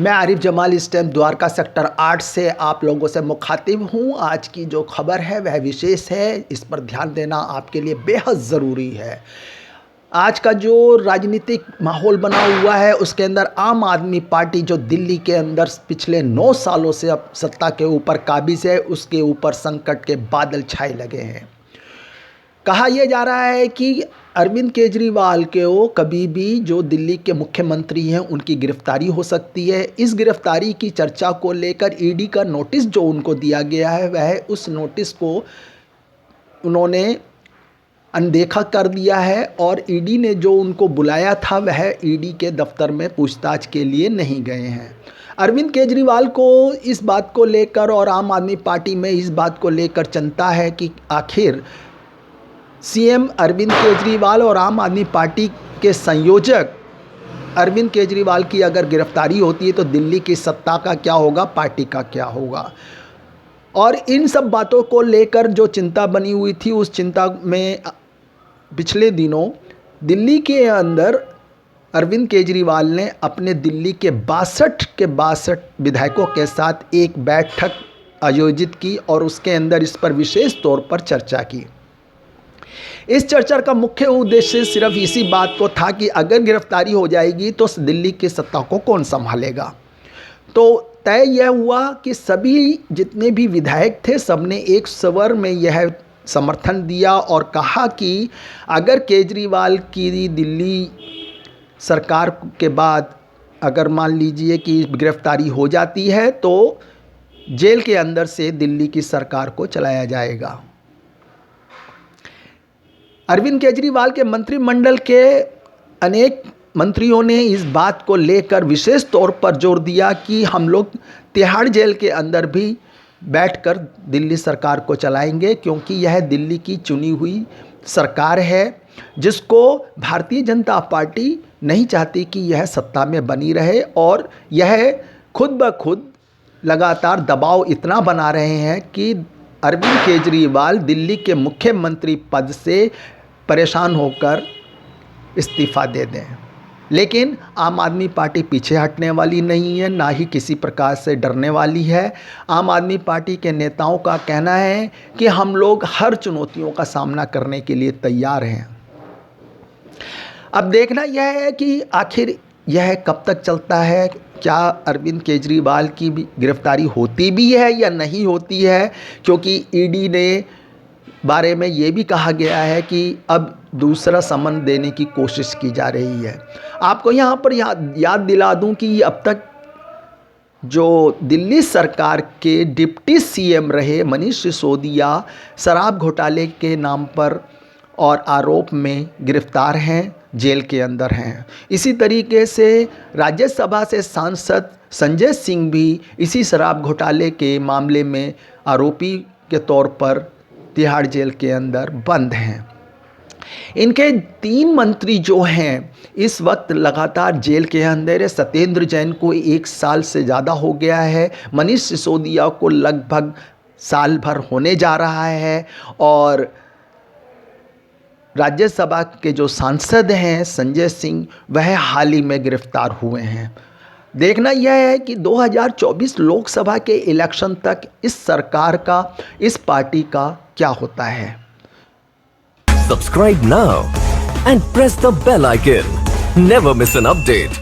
मैं आरिफ जमाल इस time Dwarka sector 8 से आप लोगों से मुखातिब हूँ। आज की जो खबर है वह विशेष है, इस पर ध्यान देना आपके लिए बेहद ज़रूरी है। आज का जो राजनीतिक माहौल बना हुआ है उसके अंदर आम आदमी पार्टी जो दिल्ली के अंदर पिछले 9 सालों से अब सत्ता के ऊपर काबिज़ है, उसके ऊपर संकट के बादल छाए लगे हैं। कहा यह जा रहा है कि अरविंद केजरीवाल के कभी भी जो दिल्ली के मुख्यमंत्री हैं उनकी गिरफ्तारी हो सकती है। इस गिरफ्तारी की चर्चा को लेकर ईडी का नोटिस जो उनको दिया गया है वह उस नोटिस को उन्होंने अनदेखा कर दिया है और ईडी ने जो उनको बुलाया था वह ईडी के दफ्तर में पूछताछ के लिए नहीं गए हैं। अरविंद केजरीवाल को इस बात को लेकर और आम आदमी पार्टी में इस बात को लेकर चिंता है कि आखिर सीएम अरविंद केजरीवाल और आम आदमी पार्टी के संयोजक अरविंद केजरीवाल की अगर गिरफ्तारी होती है तो दिल्ली की सत्ता का क्या होगा, पार्टी का क्या होगा। और इन सब बातों को लेकर जो चिंता बनी हुई थी, उस चिंता में पिछले दिनों दिल्ली के अंदर अरविंद केजरीवाल ने अपने दिल्ली के 62 विधायकों के साथ एक बैठक आयोजित की और उसके अंदर इस पर विशेष तौर पर चर्चा की। इस चर्चा का मुख्य उद्देश्य सिर्फ इसी बात को था कि अगर गिरफ्तारी हो जाएगी तो दिल्ली की सत्ता को कौन संभालेगा। तो तय यह हुआ कि सभी जितने भी विधायक थे सबने एक स्वर में यह समर्थन दिया और कहा कि अगर केजरीवाल की दिल्ली सरकार के बाद अगर मान लीजिए कि गिरफ्तारी हो जाती है तो जेल के अंदर से दिल्ली की सरकार को चलाया जाएगा। अरविंद केजरीवाल के मंत्रिमंडल के अनेक मंत्रियों ने इस बात को लेकर विशेष तौर पर जोर दिया कि हम लोग तिहाड़ जेल के अंदर भी बैठकर दिल्ली सरकार को चलाएंगे, क्योंकि यह दिल्ली की चुनी हुई सरकार है जिसको भारतीय जनता पार्टी नहीं चाहती कि यह सत्ता में बनी रहे। और यह खुद ब खुद लगातार दबाव इतना बना रहे हैं कि अरविंद केजरीवाल दिल्ली के मुख्यमंत्री पद से परेशान होकर इस्तीफ़ा दे दें। लेकिन आम आदमी पार्टी पीछे हटने वाली नहीं है, ना ही किसी प्रकार से डरने वाली है। आम आदमी पार्टी के नेताओं का कहना है कि हम लोग हर चुनौतियों का सामना करने के लिए तैयार हैं। अब देखना यह है कि आखिर यह कब तक चलता है, क्या अरविंद केजरीवाल की भी गिरफ्तारी होती भी है या नहीं होती है, क्योंकि ईडी ने बारे में ये भी कहा गया है कि अब दूसरा समन देने की कोशिश की जा रही है। आपको यहाँ पर याद दिला दूँ कि अब तक जो दिल्ली सरकार के डिप्टी सीएम रहे मनीष सिसोदिया शराब घोटाले के नाम पर और आरोप में गिरफ्तार हैं, जेल के अंदर हैं। इसी तरीके से राज्यसभा से सांसद संजय सिंह भी इसी शराब घोटाले के मामले में आरोपी के तौर पर तिहाड़ जेल के अंदर बंद हैं। इनके 3 मंत्री जो हैं इस वक्त लगातार जेल के अंदर है। सत्येंद्र जैन को 1 साल से ज़्यादा हो गया है, मनीष सिसोदिया को लगभग साल भर होने जा रहा है और राज्यसभा के जो सांसद हैं संजय सिंह वह हाल ही में गिरफ्तार हुए हैं। देखना यह है कि 2024 लोकसभा के इलेक्शन तक इस सरकार का, इस पार्टी का क्या होता है। Subscribe now and press the bell icon. Never miss an update.